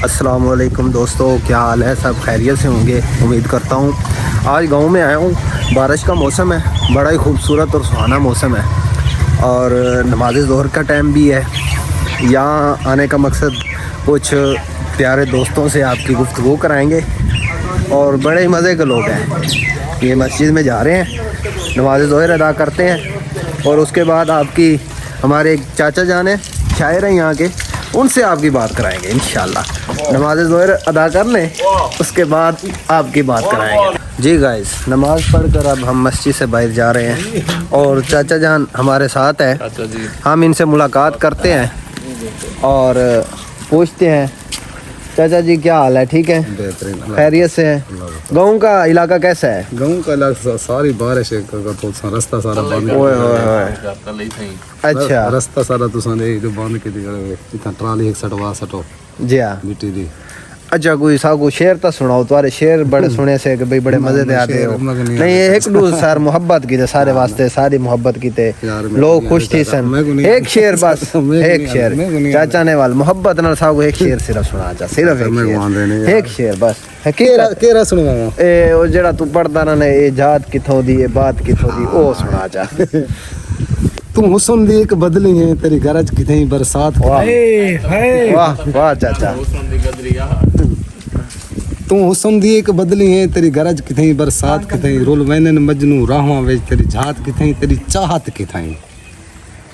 अस्सलाम वालेकुम दोस्तों, क्या हाल है? सब खैरियत से होंगे उम्मीद करता हूँ। आज गांव में आया हूँ, बारिश का मौसम है, बड़ा ही खूबसूरत और सुहाना मौसम है और नमाज ज़ोहर का टाइम भी है। यहाँ आने का मकसद कुछ प्यारे दोस्तों से आपकी गुफ्तगू कराएंगे और बड़े ही मज़े के लोग हैं। ये मस्जिद में जा रहे हैं, नमाज ज़ोहर अदा करते हैं और उसके बाद आपकी हमारे एक चाचा जान है, शायर हैं यहाँ के, उनसे आपकी बात कराएंगे इंशाल्लाह। नमाज ज़ोहर अदा कर लें, उसके बाद आपकी बात कराएंगे। जी गाइस, नमाज़ पढ़कर अब हम मस्जिद से बाहर जा रहे हैं और चाचा जान हमारे साथ है। हम इनसे मुलाकात करते हैं और पूछते हैं, चाचा जी क्या हाल है? ठीक है, बेहतरीन, खैरियत से है? गाँव का इलाका कैसा है? गाँव का इलाका सारी बारिश है तो रास्ता सारा बंद। ओए ओए ओए, अच्छा, रास्ता सारा तो सारे जो बंद के इतना ट्राली एक सटवा सटो जी हाँ। मिट्टी दी। अच्छा, कोई सा को शेर तो सुनाओ, तुम्हारे शेर बड़े सुने से कि भाई बड़े मजे दे आते हो। नहीं, एक दू सार मोहब्बत की थे, सारे वास्ते सारी मोहब्बत की थे, लोग खुश थी सन। एक शेर बस, एक शेर चाचा ने वाल मोहब्बत ना सा को एक शेर सिर्फ सुना चा, सिर्फ एक शेर बस। केरा सुनवावा ए ओ जेड़ा तू पढ़दा ना ने, ए जात किथों दी, ए बात किथों दी, ओ सुना चा। तू हुस्न दी एक बदली है, तेरी गरज कितनी बरसात। वाह वाह चाचा। तू हुस्न दी एक बदली है, तेरी गरज कितनी बरसात कितनी, रुल वैनन मजनू राहवां विच तेरी जात कितनी, तेरी चाहत कितनी,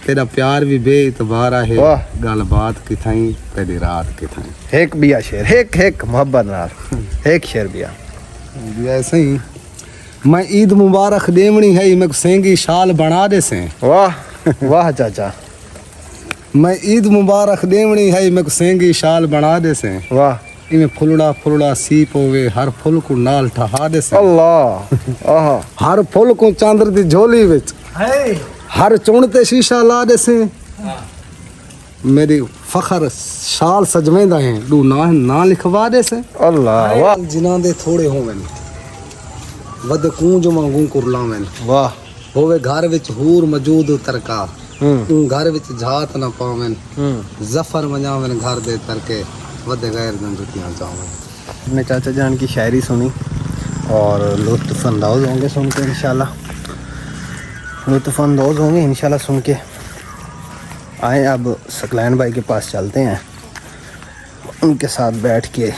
तेरा प्यार भी बेइतबारा है, गल बात कितनी, तेरी रात कितनी। एक बिया शेर, एक मोहब्बत नाल एक शेर बिया ऐसे ही। मैं ईद मुबारक देवनी है, मैं सेंगी शाल बना दे से। वाह वाह चाचा। मैं ईद मुबारक देवनी है, मैं सेंगी शाल बना दे से। वाह। इमें फुलड़ा फुलड़ा सीप होवे, हर फुल को नाल ठहा दे से। अल्लाह आहा। हर फुल को चांदर दी झोली विच, हर चुनते शीशा ला दे से। मेरी फखर शाल सजवेंदा है, दू ना लिखवा दे से। अल्लाह वाह। जिना दे थोड़े होवन, वद कूंज मांगू कुरलावन। वाह। होवे घर विच हूर मौजूद तरका, घर विच झात न पावन, जफर मजावन घर दे तरके, वद गैर दन जुतियां चावन। हमने चाचा जान की शायरी सुनी और लुत्फ़ अंदाज होंगे सुन के इंशाल्लाह, लुत्फ़ अंदाज होंगे इंशाल्लाह सुन के। आए अब सकलैन भाई के पास चलते हैं, उनके साथ बैठ के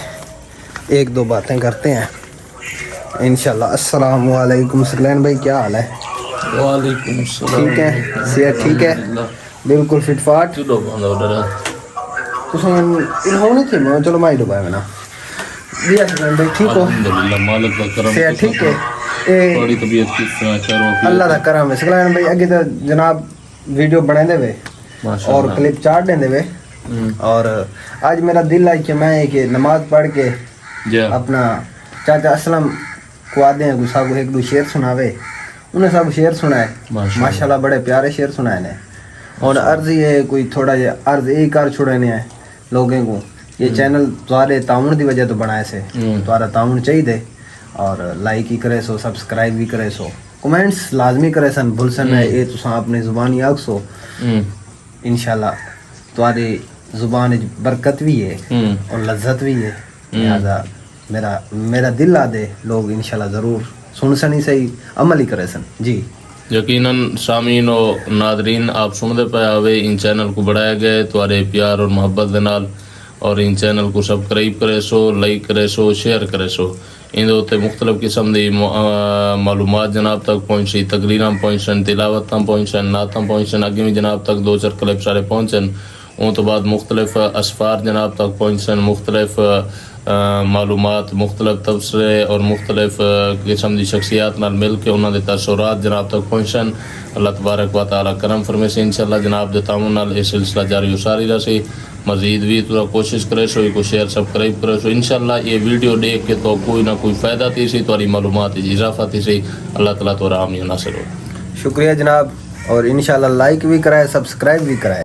एक दो बातें करते हैं इंशाल्लाह। अस्सलाम वालेकुम सकलैन भाई, क्या हाल है? वालेकुम सलाम। ठीक है, सेहत ठीक है? बिल्कुल फिट फाट। चलो माई डुबाए में ना दिया सकलैन भाई, ठीक हो? अल्हम्दुलिल्लाह, मालिक का करम। सेहत ठीक है? बड़ी तबीयत किस तरह खैर? अल्लाह का करम है सकलैन भाई। अगे तो जनाब वीडियो बने देवे और क्लिप चाट दे देवे और आज मेरा दिल है कि मैं एक नमाज पढ़ के अपना चाचा असलम को आदे हैं गुस्सा को एक दो शेर सुनावे। उन्हें सब शेर सुनाए माशाल्लाह, बड़े प्यारे शेर सुनाए ने। और अर्ज ये कोई थोड़ा ये अर्ज यही कर छुड़े ने लोगों को, ये चैनल तुम्हारे ताउन की वजह तो बनाए से, तुम्हारा ताउन चाहिए और लाइक ही करे सो, सब्सक्राइब भी करे सो, कमेंट्स लाजमी करे सन, भूल सन है ये तुसा अपनी जुबानी आग सो। इंशाल्लाह तुम्हारी जुबान बरकत भी है और लज्जत भी है, लिहाजा मेरा दिल आ दे लोग इंशाल्लाह ज़रूर सुन सनी सही अमल ही करे सन। जी यकीनन सामीन और नादरीन, आप सुनते पे आवे इन चैनल को बढ़ाया गया तुम्हारे प्यार और मोहब्बत के नाल, और इन चैनल को सब्सक्राइब करे सो, लाइक करे सो, शेयर करे सो। इन उत्ते मुख्तलिफ किस्म की मालूमात जनाब तक पहुँची, तकरीरां पहुँचन, तिलावत पहुँचन, नातां पहुँचन, अगे भी जनाब तक दो चार क्लिप सारे पहुँचन। उन तो बाद मुख्तलिफ असफार जनाब तक पहुँचन, मुख्तलिफ मालूमात, मुख्तलिफ तबसरे और मुख्तलिफ किस्म की शख्सियात नाल मिल के उन्होंने तसौरात जनाब तक पहुँचन। अल्लाह तबारक व तआला करम फरमे से इंशाल्लाह जनाब दे तामुन नाल ये सिलसिला जारी हो सारी रही। मजीद भी थोड़ा कोशिश करे सो, को शेयर सब्सक्राइब करे सो। इंशाल्लाह ये वीडियो देख के तो कोई ना कोई फ़ायदा थी सी, तुम्हारी मालूमात इजाफा थी सी। अल्लाह ताला तो आमीन नासिर हो। शुक्रिया जनाब, और इंशाल्लाह लाइक भी कराए, सब्सक्राइब भी कराए।